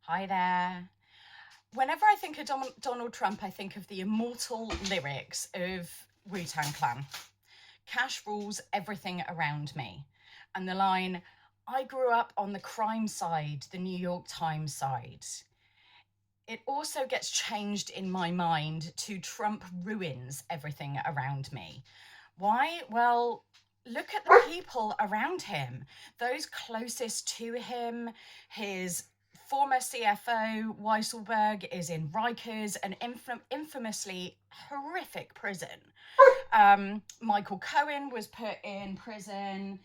Hi there. Whenever I think of Donald Trump, I think of the immortal lyrics of Wu-Tang Clan. Cash rules everything around me. And the line, I grew up on the crime side, the New York Times side. It also gets changed in my mind to Trump ruins everything around me. Why? Well, look at the people around him, those closest to him. His former CFO, Weisselberg, is in Rikers, an infamously horrific prison. Michael Cohen was put in prison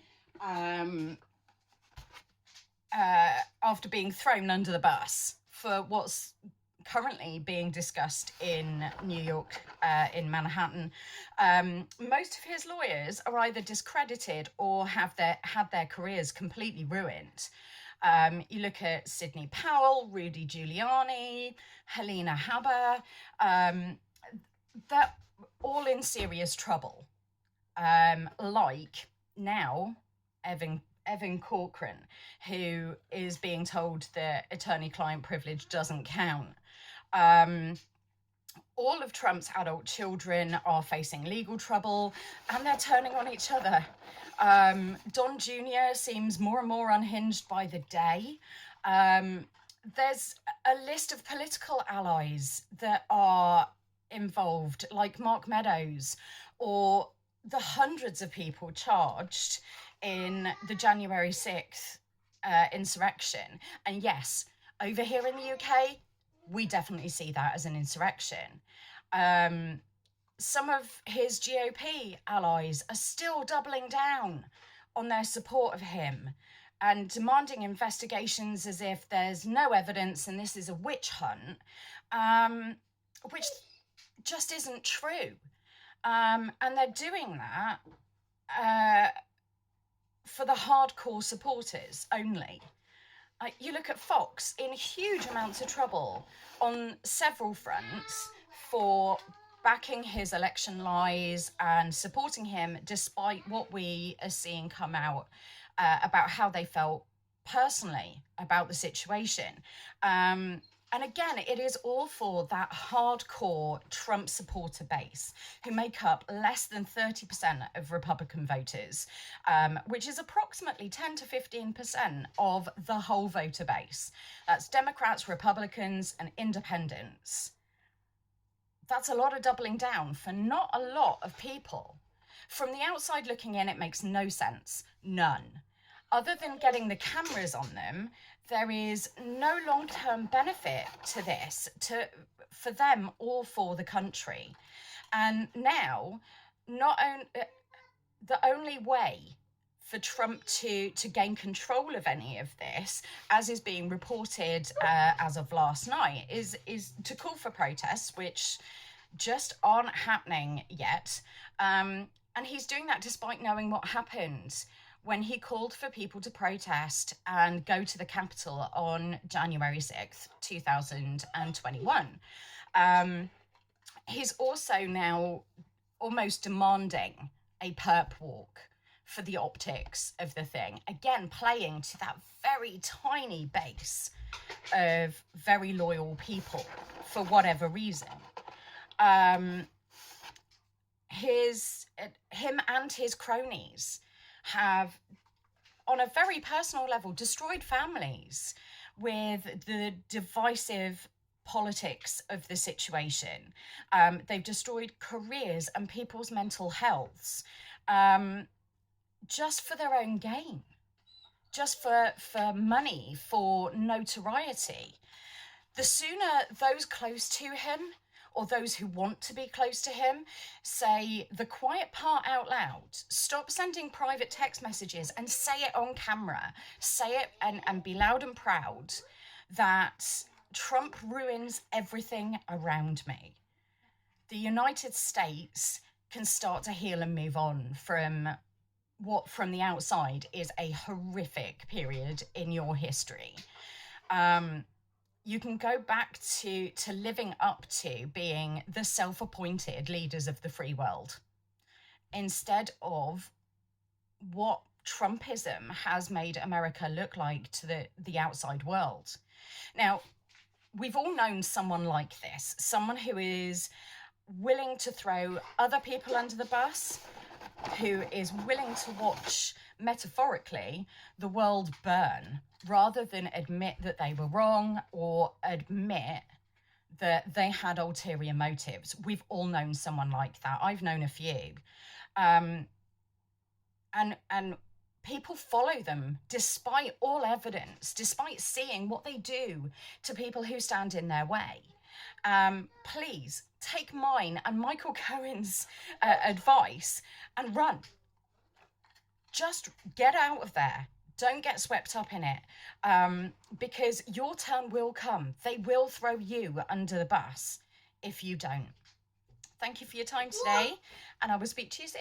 after being thrown under the bus for what's currently being discussed in New York, in Manhattan. Most of his lawyers are either discredited or have had their careers completely ruined. You look at Sidney Powell, Rudy Giuliani, Helena Haber, they're all in serious trouble. Like now, Evan Corcoran, who is being told that attorney-client privilege doesn't count. All of Trump's adult children are facing legal trouble, and they're turning on each other. Don Jr. seems more and more unhinged by the day. There's a list of political allies that are involved, like Mark Meadows, or the hundreds of people charged in the January 6th insurrection. And yes, over here in the UK, we definitely see that as an insurrection. Some of his GOP allies are still doubling down on their support of him and demanding investigations as if there's no evidence and this is a witch hunt, which just isn't true. And they're doing that for the hardcore supporters only. You look at Fox in huge amounts of trouble on several fronts for backing his election lies and supporting him despite what we are seeing come out about how they felt personally about the situation. And again, it is all for that hardcore Trump supporter base who make up less than 30% of Republican voters, which is approximately 10 to 15% of the whole voter base. That's Democrats, Republicans, and independents. That's a lot of doubling down for not a lot of people. From the outside looking in, it makes no sense. None. Other than getting the cameras on them, there is no long-term benefit to this, for them or for the country. And now, the only way for Trump to gain control of any of this, as is being reported as of last night, is to call for protests, which just aren't happening yet. And he's doing that despite knowing what happened when he called for people to protest and go to the Capitol on January 6th, 2021. He's also now almost demanding a perp walk for the optics of the thing. Again, playing to that very tiny base of very loyal people for whatever reason. Him and his cronies have, on a very personal level, destroyed families with the divisive politics of the situation. They've destroyed careers and people's mental healths just for their own gain, just for money, for notoriety. The sooner those close to him, or those who want to be close to him, say the quiet part out loud, stop sending private text messages and say it on camera, say it and be loud and proud that Trump ruins everything around me, the United States can start to heal and move on from what from the outside is a horrific period in your history. You can go back to living up to being the self-appointed leaders of the free world instead of what Trumpism has made America look like to the outside world. Now, we've all known someone like this, someone who is willing to throw other people under the bus, who is willing to watch, metaphorically, the world burn, rather than admit that they were wrong or admit that they had ulterior motives. We've all known someone like that. I've known a few. And people follow them despite all evidence, despite seeing what they do to people who stand in their way. Please take mine and Michael Cohen's advice and run. Just get out of there. Don't get swept up in it, because your turn will come. They will throw you under the bus if you don't. Thank you for your time today, and I will speak to you soon.